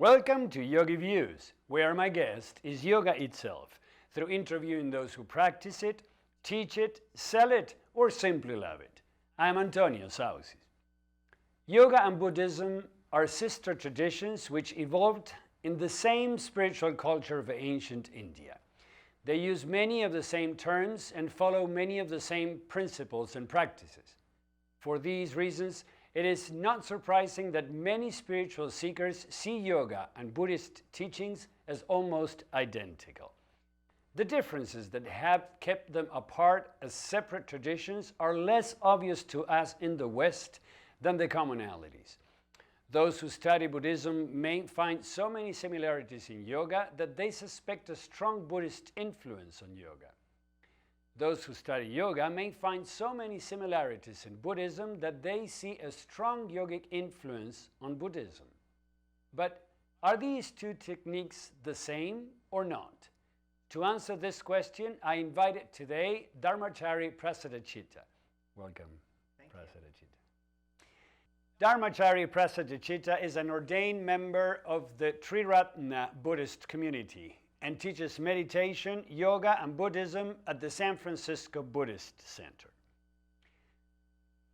Welcome to YogiViews, where my guest is yoga itself, through interviewing those who practice it, teach it, sell it, or simply love it. I'm Antonio Sausi. Yoga and Buddhism are sister traditions which evolved in the same spiritual culture of ancient India. They use many of the same terms and follow many of the same principles and practices. For these reasons, it is not surprising that many spiritual seekers see yoga and Buddhist teachings as almost identical. The differences that have kept them apart as separate traditions are less obvious to us in the West than the commonalities. Those who study Buddhism may find so many similarities in yoga that they suspect a strong Buddhist influence on yoga. Those who study yoga may find so many similarities in Buddhism that they see a strong yogic influence on Buddhism. But are these two techniques the same or not? To answer this question, I invited today Dharmachari Prasadachitta. Welcome, Prasadachitta. Dharmachari Prasadachitta is an ordained member of the Triratna Buddhist Community and teaches meditation, yoga, and Buddhism at the San Francisco Buddhist Center.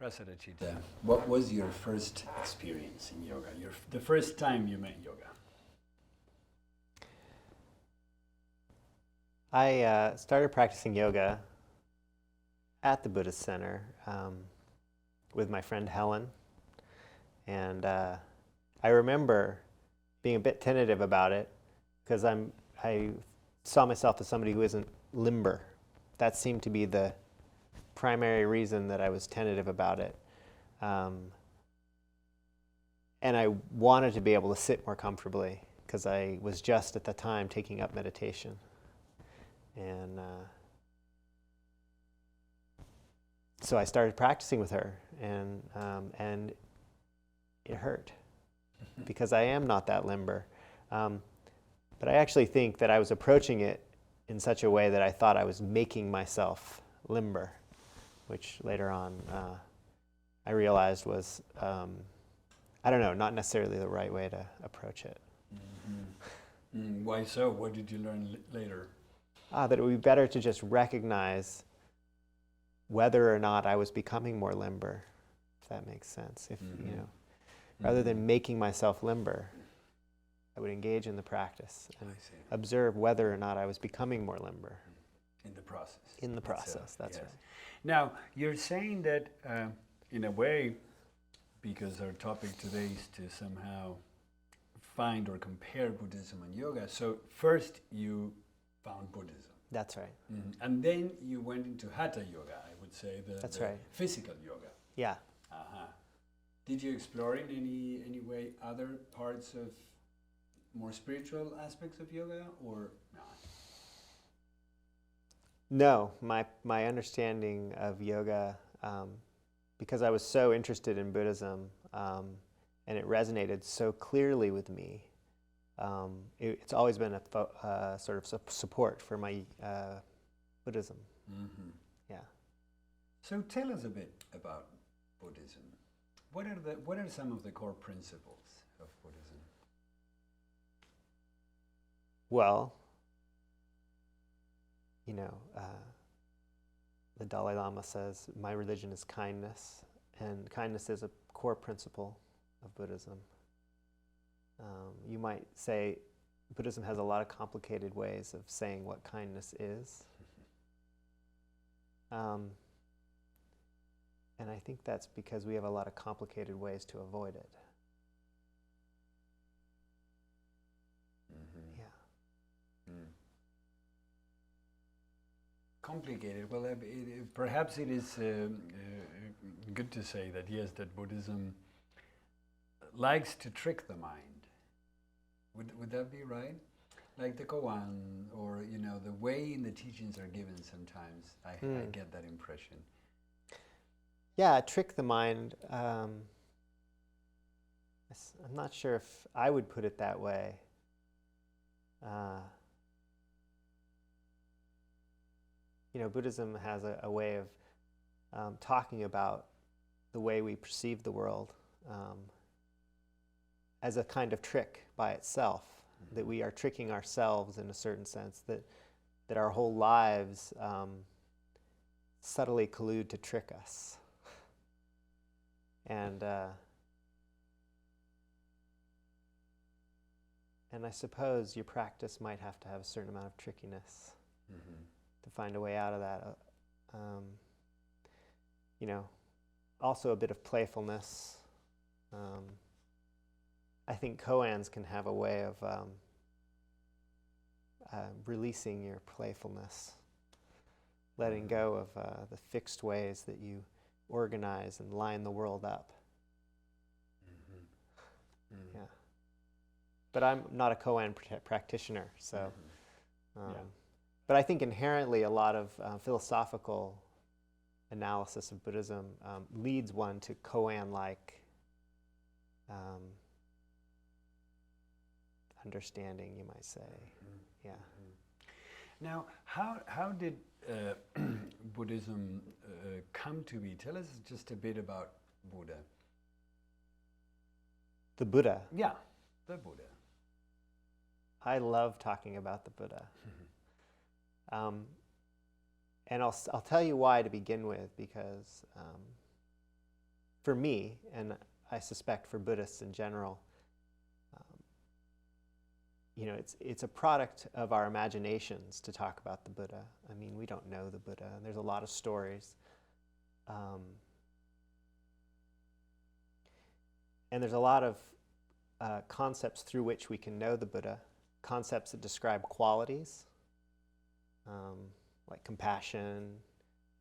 Prasadachitta, what was your first experience in yoga? The first time you met yoga? I started practicing yoga at the Buddhist Center with my friend Helen. And I remember being a bit tentative about it because I saw myself as somebody who isn't limber. That seemed to be the primary reason that I was tentative about it. And I wanted to be able to sit more comfortably because I was just at the time taking up meditation. And so I started practicing with her, and it hurt because I am not that limber. But I actually think that I was approaching it in such a way that I thought I was making myself limber, which later on I realized was, I don't know, not necessarily the right way to approach it. Mm-hmm. Why so? What did you learn later? That it would be better to just recognize whether or not I was becoming more limber, if that makes sense. If rather than making myself limber, I would engage in the practice and observe whether or not I was becoming more limber. In the process. In the process, that's yes. right. Now, you're saying that, in a way, because our topic today is to somehow find or compare Buddhism and yoga, so first you found Buddhism. That's right. Mm-hmm. And then you went into Hatha yoga, I would say, That's the right. physical yoga. Yeah. Uh-huh. Did you explore in any way other parts of more spiritual aspects of yoga or not? No, my understanding of yoga, because I was so interested in Buddhism and it resonated so clearly with me, it's always been a sort of support for my Buddhism. Mm-hmm. Yeah. So tell us a bit about Buddhism. What are some of the core principles of Buddhism? Well, the Dalai Lama says, my religion is kindness, and kindness is a core principle of Buddhism. You might say Buddhism has a lot of complicated ways of saying what kindness is. And I think that's because we have a lot of complicated ways to avoid it. Mm-hmm. Yeah. Mm. Complicated. Well, perhaps it is good to say that, yes, that Buddhism likes to trick the mind. Would that be right? Like the koan, or the way in the teachings are given sometimes, I get that impression. Yeah, trick the mind. I'm not sure if I would put it that way. Buddhism has a way of talking about the way we perceive the world as a kind of trick by itself, that we are tricking ourselves in a certain sense, that our whole lives subtly collude to trick us. And I suppose your practice might have to have a certain amount of trickiness to find a way out of that. Also a bit of playfulness. I think koans can have a way of releasing your playfulness, letting go of the fixed ways that you organize and line the world up. Yeah. But I'm not a koan practitioner, so. But I think inherently a lot of philosophical analysis of Buddhism leads one to koan-like understanding, you might say. Yeah. Now, how did Buddhism come to be? Tell us just a bit about Buddha. The Buddha? Yeah, the Buddha. I love talking about the Buddha. And I'll tell you why to begin with, because for me, and I suspect for Buddhists in general, it's a product of our imaginations to talk about the Buddha. I mean, we don't know the Buddha, and there's a lot of stories. And there's a lot of concepts through which we can know the Buddha, concepts that describe qualities, like compassion,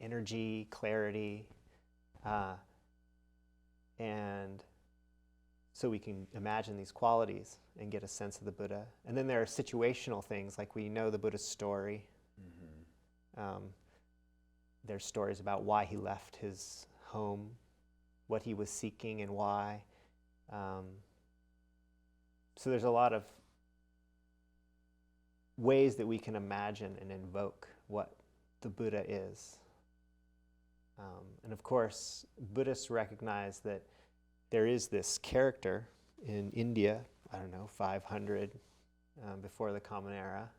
energy, clarity, and so we can imagine these qualities and get a sense of the Buddha. And then there are situational things, like we know the Buddha's story. There's stories about why he left his home, what he was seeking and why. So there's a lot of ways that we can imagine and invoke what the Buddha is. And of course, Buddhists recognize that there is this character in India, 500 before the Common Era,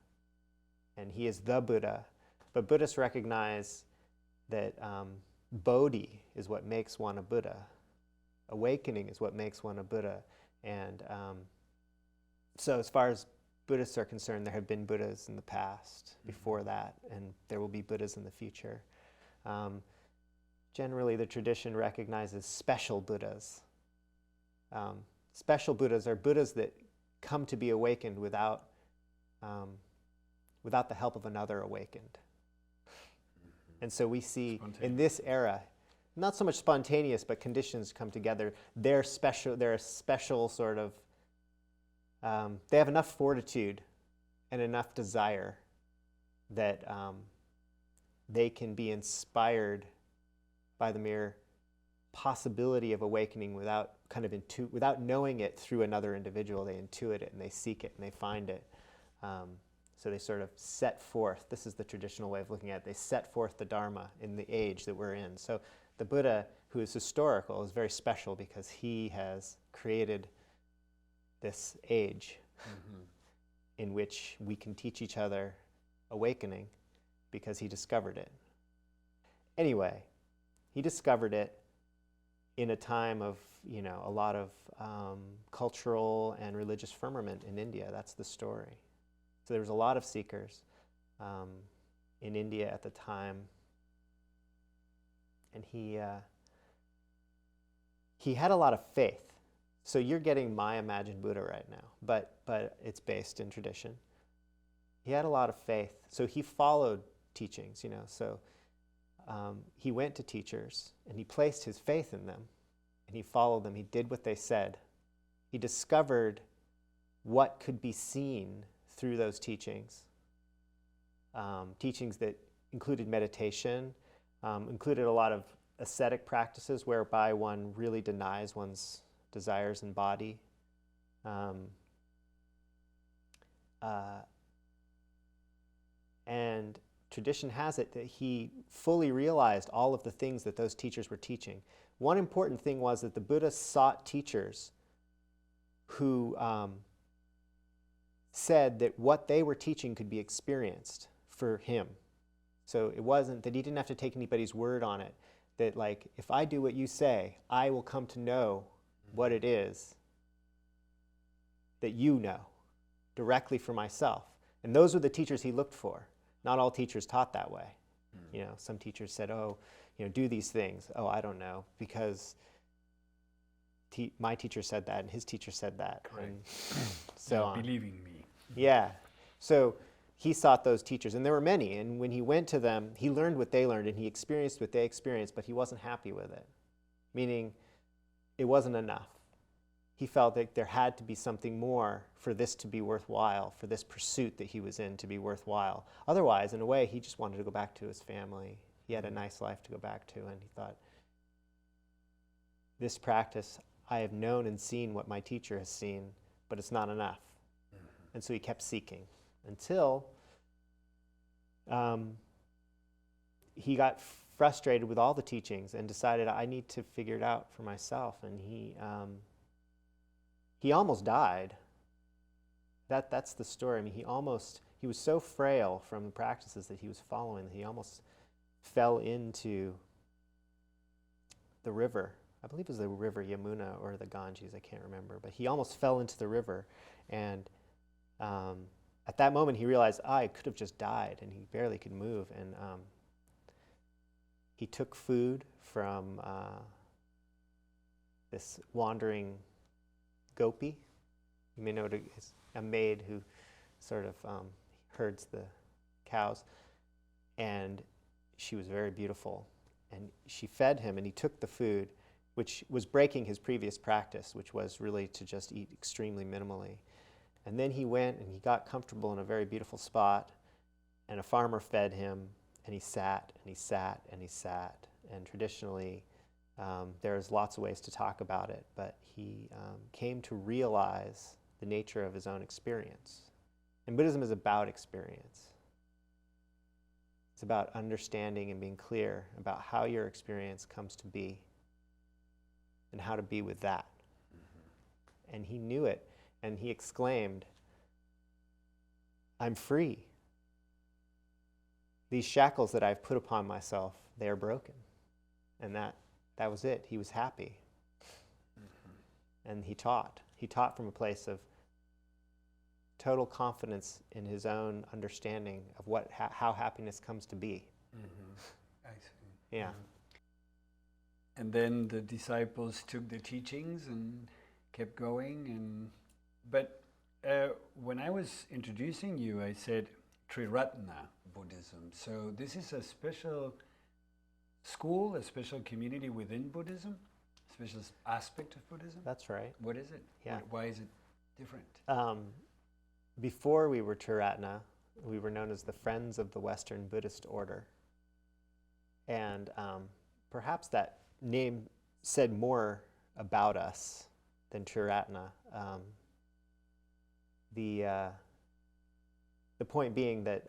and he is the Buddha. But Buddhists recognize that Bodhi is what makes one a Buddha. Awakening is what makes one a Buddha. And so as far as Buddhists are concerned, there have been Buddhas in the past before that, and there will be Buddhas in the future. Generally, the tradition recognizes special Buddhas. Special Buddhas are Buddhas that come to be awakened without the help of another awakened. And so we see in this era, not so much spontaneous, but conditions come together. They're a special sort of, they have enough fortitude and enough desire that they can be inspired by the mere possibility of awakening without without knowing it through another individual. They intuit it and they seek it and they find it. So they sort of set forth, this is the traditional way of looking at it, they set forth the Dharma in the age that we're in. So the Buddha, who is historical, is very special because he has created this age in which we can teach each other awakening because he discovered it. Anyway, he discovered it in a time of, a lot of cultural and religious firmament in India. That's the story. So there was a lot of seekers in India at the time, and he had a lot of faith. So you're getting my imagined Buddha right now, but it's based in tradition. He had a lot of faith, so he followed teachings, So he went to teachers, and he placed his faith in them, and he followed them. He did what they said. He discovered what could be seen through those teachings. Teachings that included meditation, included a lot of ascetic practices whereby one really denies one's desires and body. And tradition has it that he fully realized all of the things that those teachers were teaching. One important thing was that the Buddha sought teachers who said that what they were teaching could be experienced for him. So it wasn't that he didn't have to take anybody's word on it, that like, if I do what you say, I will come to know what it is that you know directly for myself. And those were the teachers he looked for. Not all teachers taught that way. You know, some teachers said, oh, you know, do these things. Oh, I don't know, because my teacher said that and his teacher said that. Correct. And so on. Believing me. Yeah. So he sought those teachers, and there were many. And when he went to them, he learned what they learned and he experienced what they experienced, but he wasn't happy with it. Meaning, it wasn't enough. He felt that there had to be something more for this to be worthwhile, for this pursuit that he was in to be worthwhile. Otherwise, in a way, he just wanted to go back to his family. He had a nice life to go back to, and he thought, this practice, I have known and seen what my teacher has seen, but it's not enough. And so he kept seeking until he got frustrated with all the teachings and decided, I need to figure it out for myself. And he almost died. That's the story. I mean, he was so frail from the practices that he was following that he almost fell into the river. I believe it was the river Yamuna or the Ganges, I can't remember. But he almost fell into the river. And at that moment, he realized, I could have just died, and he barely could move. And he took food from this wandering gopi. You may know it's a maid who sort of herds the cows. And she was very beautiful. And she fed him, and he took the food, which was breaking his previous practice, which was really to just eat extremely minimally. And then he went and he got comfortable in a very beautiful spot, and a farmer fed him, and he sat, and he sat, and he sat. And traditionally, there's lots of ways to talk about it, but he came to realize the nature of his own experience. And Buddhism is about experience. It's about understanding and being clear about how your experience comes to be and how to be with that. And he knew it, and he exclaimed, I'm free. These shackles that I've put upon myself, they are broken. And that was it. He was happy. And he taught. He taught from a place of total confidence in his own understanding of how happiness comes to be. I see. Yeah. And then the disciples took the teachings and kept going. But when I was introducing you, I said Triratna Buddhism. So this is a special school, a special community within Buddhism, a special aspect of Buddhism? That's right. What is it? Yeah. Why is it different? Before we were Triratna, we were known as the Friends of the Western Buddhist Order. And perhaps that name said more about us than Triratna. The point being that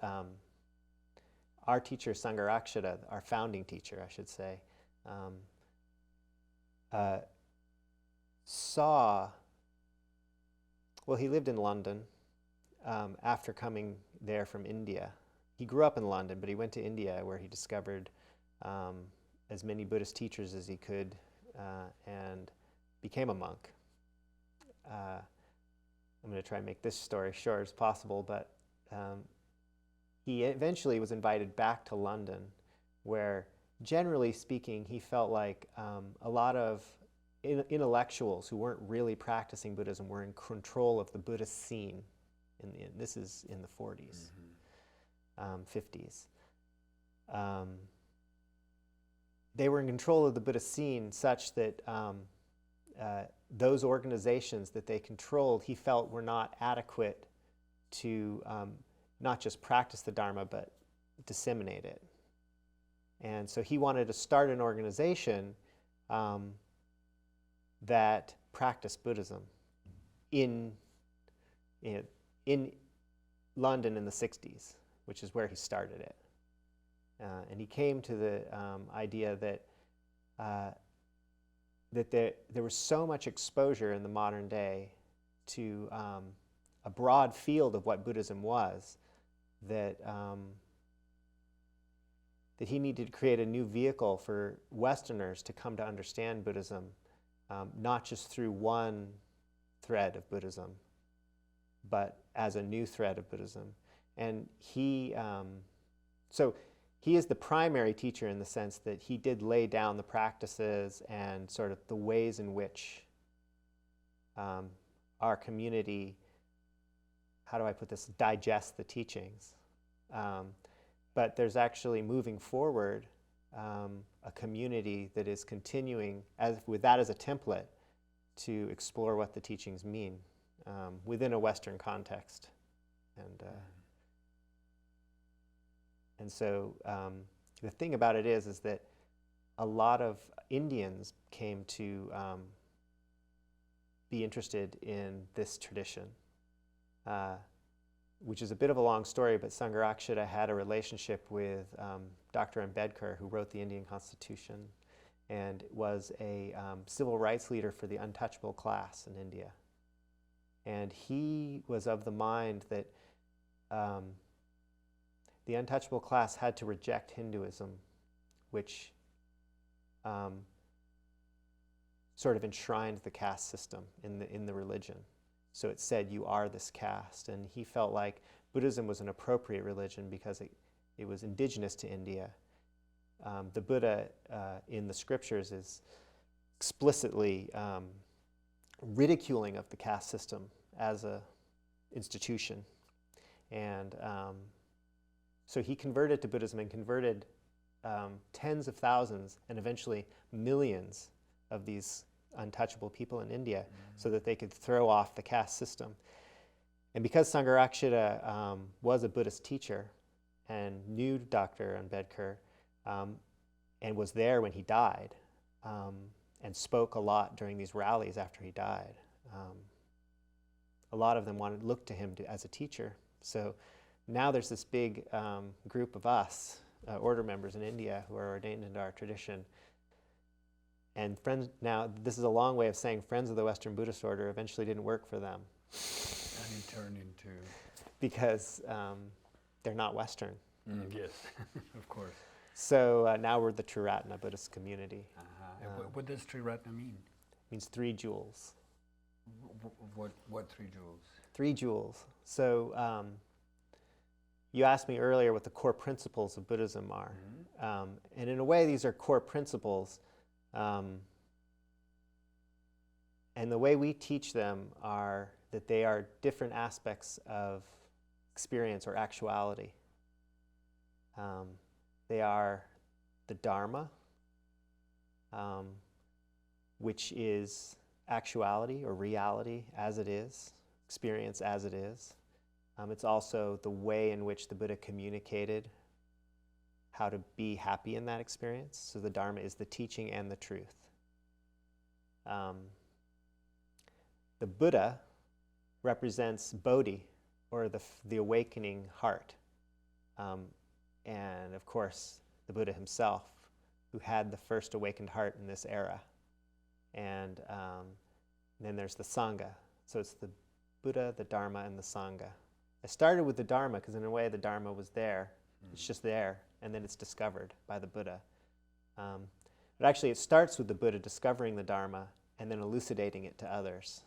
our teacher, Sangharakshita, our founding teacher, I should say, he lived in London after coming there from India. He grew up in London, but he went to India where he discovered as many Buddhist teachers as he could and became a monk. I'm going to try and make this story short as possible, but he eventually was invited back to London, where, generally speaking, he felt like a lot of intellectuals who weren't really practicing Buddhism were in control of the Buddhist scene. This is in the 40s, 50s. They were in control of the Buddhist scene such that those organizations that they controlled, he felt, were not adequate to not just practice the Dharma, but disseminate it. And so he wanted to start an organization that practiced Buddhism in London in the 60s, which is where he started it. And he came to the idea that there was so much exposure in the modern day to a broad field of what Buddhism was, that that he needed to create a new vehicle for Westerners to come to understand Buddhism, not just through one thread of Buddhism, but as a new thread of Buddhism. And so he is the primary teacher in the sense that he did lay down the practices and sort of the ways in which our community, how do I put this, digest the teachings. But there's actually, moving forward, a community that is continuing, with that as a template, to explore what the teachings mean within a Western context. And so the thing about it is that a lot of Indians came to be interested in this tradition, which is a bit of a long story, but Sangharakshita had a relationship with Dr. Ambedkar, who wrote the Indian Constitution and was a civil rights leader for the untouchable class in India. And he was of the mind that the untouchable class had to reject Hinduism, which sort of enshrined the caste system in the religion. So it said, you are this caste. And he felt like Buddhism was an appropriate religion because it was indigenous to India. The Buddha in the scriptures is explicitly ridiculing of the caste system as an institution. And so he converted to Buddhism and converted tens of thousands and eventually millions of these untouchable people in India so that they could throw off the caste system. And because Sangharakshita was a Buddhist teacher and knew Dr. Ambedkar and was there when he died and spoke a lot during these rallies after he died, a lot of them looked to him as a teacher. So now there's this big group of us, order members in India, who are ordained into our tradition. And friends, now this is a long way of saying Friends of the Western Buddhist Order eventually didn't work for them. And it turned into... Because they're not Western. Yes, of course. So now we're the Triratna Buddhist Community. And what does Triratna mean? It means 3 jewels. What 3 jewels? 3 jewels. So you asked me earlier what the core principles of Buddhism are. And in a way, these are core principles. And the way we teach them are that they are different aspects of experience or actuality. They are the Dharma, which is actuality or reality as it is, experience as it is. It's also the way in which the Buddha communicated how to be happy in that experience. So the Dharma is the teaching and the truth. The Buddha represents Bodhi, or the awakening heart. And of course, the Buddha himself, who had the first awakened heart in this era. And then there's the Sangha. So it's the Buddha, the Dharma, and the Sangha. I started with the Dharma because in a way the Dharma was there. It's just there, and then it's discovered by the Buddha. But actually it starts with the Buddha discovering the Dharma and then elucidating it to others.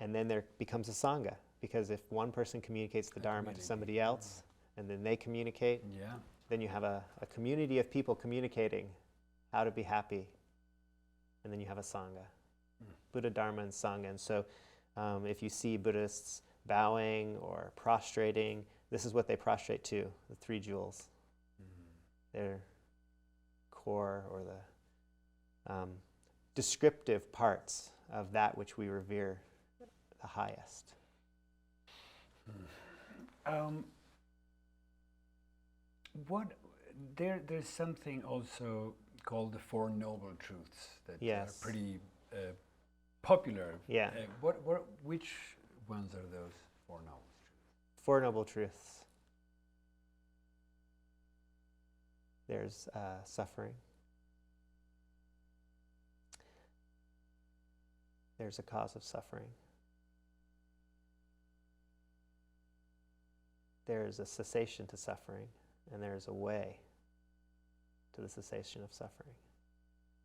And then there becomes a Sangha, because if one person communicates the Dharma to somebody else, and then they communicate, then you have a community of people communicating how to be happy, and then you have a Sangha. Buddha, Dharma, and Sangha. And so if you see Buddhists bowing or prostrating, this is what they prostrate to, the 3 jewels. Their core, or the descriptive parts of that which we revere the highest. There's something also called the 4 Noble Truths that are pretty popular. Yeah. Which ones are those 4 Noble Truths? 4 Noble Truths. There's suffering. there's a cause of suffering. There is a cessation to suffering, and there is a way to the cessation of suffering.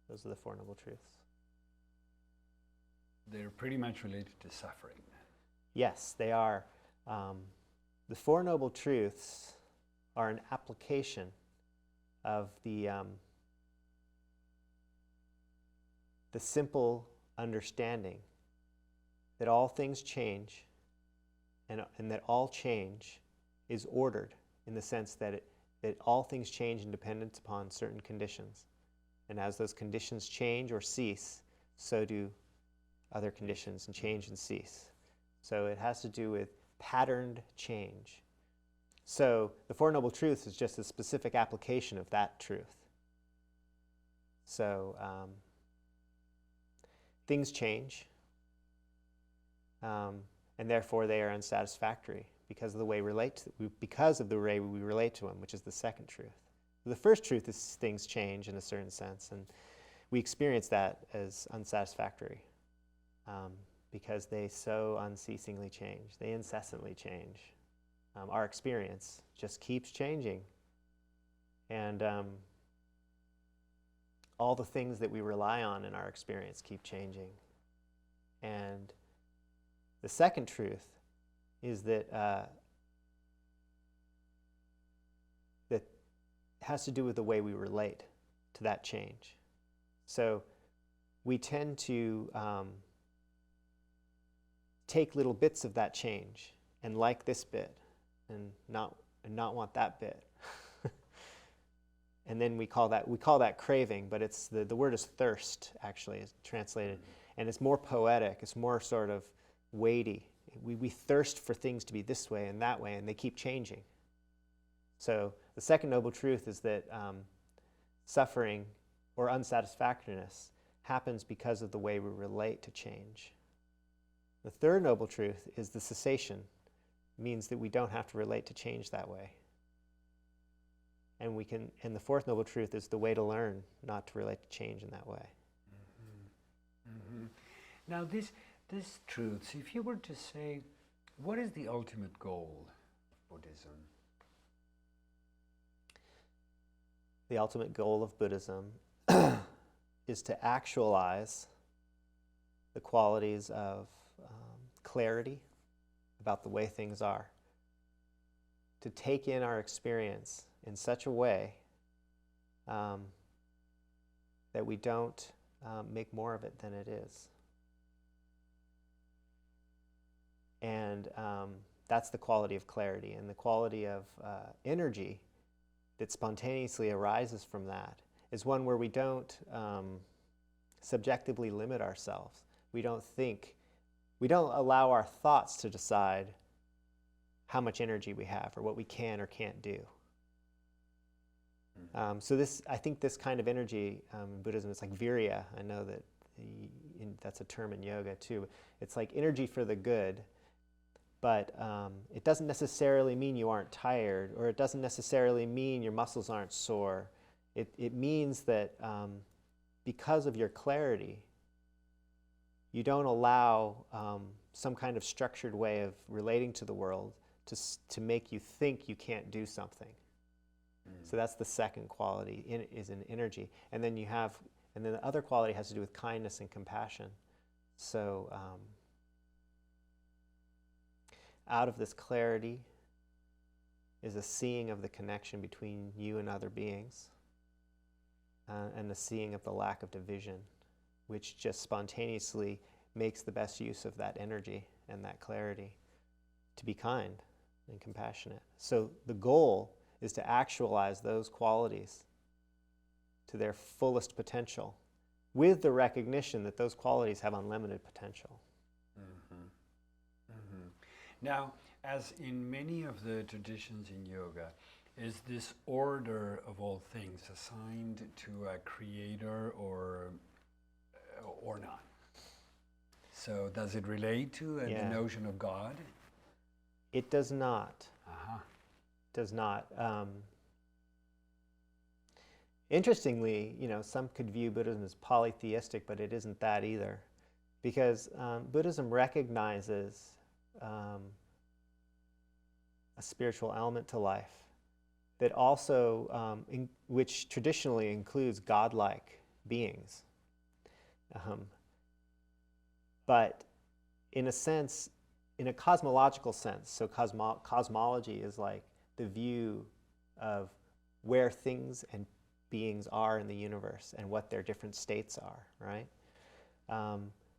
Those are the Four Noble Truths. They're pretty much related to suffering. Yes, they are. The Four Noble Truths are an application of the simple understanding that all things change, and that all change is ordered in the sense that that all things change in dependence upon certain conditions. And as those conditions change or cease, so do other conditions and change and cease. So it has to do with patterned change. So the Four Noble Truths is just a specific application of that truth. So things change, and therefore they are unsatisfactory because of the way we relate to them, which is the second truth. The first truth is things change in a certain sense, and we experience that as unsatisfactory because they so unceasingly change. They incessantly change. Our experience just keeps changing, and all the things that we rely on in our experience keep changing. And the second truth is that that has to do with the way we relate to that change. So we tend to take little bits of that change and like this bit and not want that bit. And then we call that craving, but it's the word is thirst, actually, is translated. And it's more poetic, it's more sort of weighty. We thirst for things to be this way, and they keep changing. So the second noble truth is that suffering or unsatisfactoriness happens because of the way we relate to change. The third noble truth is the cessation, means that we don't have to relate to change that way. And the fourth noble truth is the way to learn not to relate to change in that way. Mm-hmm. Mm-hmm. Now these truths, if you were to say, what is the ultimate goal of Buddhism? The ultimate goal of Buddhism is to actualize the qualities of clarity about the way things are, to take in our experience in such a way that we don't make more of it than it is. And that's the quality of clarity. And the quality of energy that spontaneously arises from that is one where we don't subjectively limit ourselves. We don't allow our thoughts to decide how much energy we have or what we can or can't do. So I think this kind of energy in Buddhism, it's like virya. I know that that's a term in yoga too. It's like energy for the good, but it doesn't necessarily mean you aren't tired, or it doesn't necessarily mean your muscles aren't sore. It means that because of your clarity, you don't allow some kind of structured way of relating to the world to make you think you can't do something. So that's the second quality, is an energy. And then the other quality has to do with kindness and compassion. So out of this clarity is a seeing of the connection between you and other beings, and the seeing of the lack of division, which just spontaneously makes the best use of that energy and that clarity to be kind and compassionate. So the goal is to actualize those qualities to their fullest potential, with the recognition that those qualities have unlimited potential. Mm-hmm. Mm-hmm. Now, as in many of the traditions in yoga, is this order of all things assigned to a creator or not? So does it relate to the notion of God? It does not. Uh-huh. Does not. Interestingly, some could view Buddhism as polytheistic, but it isn't that either. because Buddhism recognizes a spiritual element to life that also, which traditionally includes godlike beings. But in a sense, in a cosmological sense, so cosmology is like the view of where things and beings are in the universe and what their different states are, right?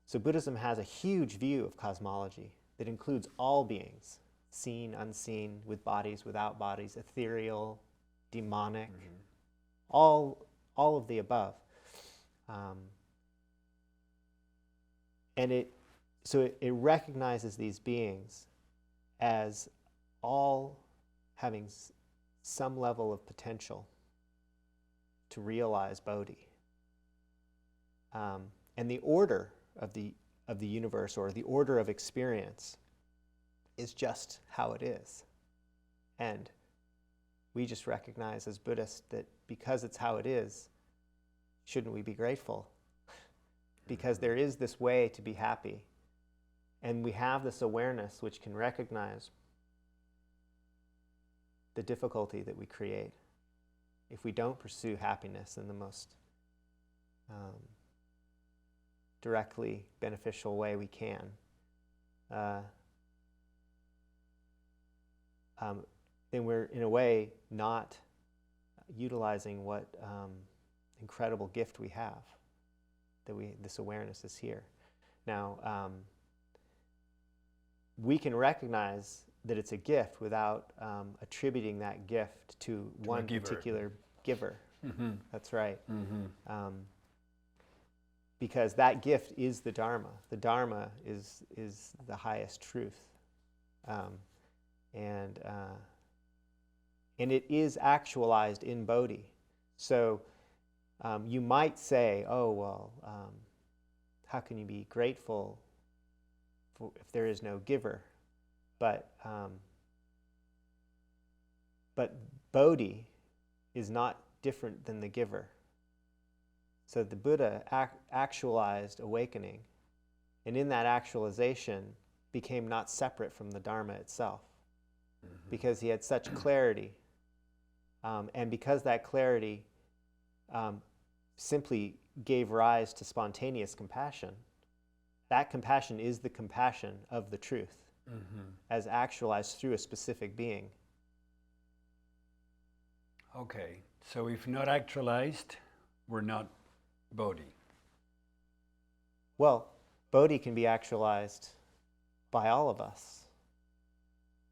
So Buddhism has a huge view of cosmology that includes all beings, seen, unseen, with bodies, without bodies, ethereal, demonic, all of the above. And it recognizes these beings as all having some level of potential to realize Bodhi. And the order of the universe, or the order of experience, is just how it is. And we just recognize as Buddhists that because it's how it is, shouldn't we be grateful? Because there is this way to be happy. And we have this awareness which can recognize the difficulty that we create if we don't pursue happiness in the most directly beneficial way we can. Then we're, in a way, not utilizing what incredible gift we have, that this awareness is here. Now, we can recognize that it's a gift without attributing that gift to one particular giver. That's right. Because that gift is the Dharma. The Dharma is the highest truth. And it is actualized in Bodhi. So you might say, oh, well, how can you be grateful if there is no giver? But Bodhi is not different than the giver. So the Buddha actualized awakening, and in that actualization became not separate from the Dharma itself, because he had such clarity. And because that clarity simply gave rise to spontaneous compassion, that compassion is the compassion of the truth, as actualized through a specific being. Okay, so if not actualized, we're not Bodhi. Well, Bodhi can be actualized by all of us.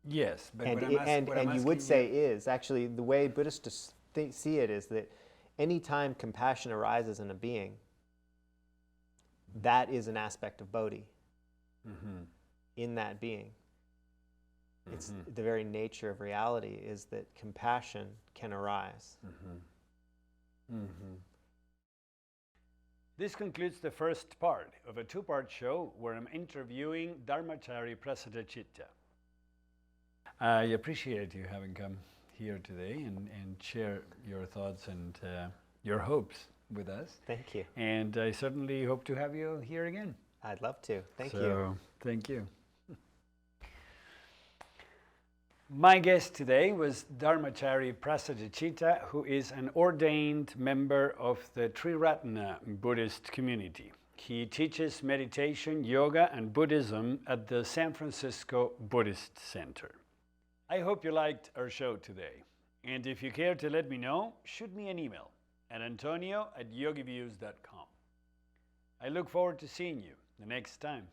Yes, but and you would say is, actually, the way Buddhists see it is that any time compassion arises in a being, that is an aspect of Bodhi in that being. It's the very nature of reality is that compassion can arise. This concludes the first part of a two-part show where I'm interviewing Dharmachari Prasadachitta. I appreciate you having come here today and share your thoughts and your hopes with us. Thank you. And I certainly hope to have you here again. I'd love to. Thank you. Thank you. My guest today was Dharmachari Prasadachitta, who is an ordained member of the Triratna Buddhist Community. He teaches meditation, yoga, and Buddhism at the San Francisco Buddhist Center. I hope you liked our show today. And if you care to let me know, shoot me an email at antonio@yogiviews.com. I look forward to seeing you the next time.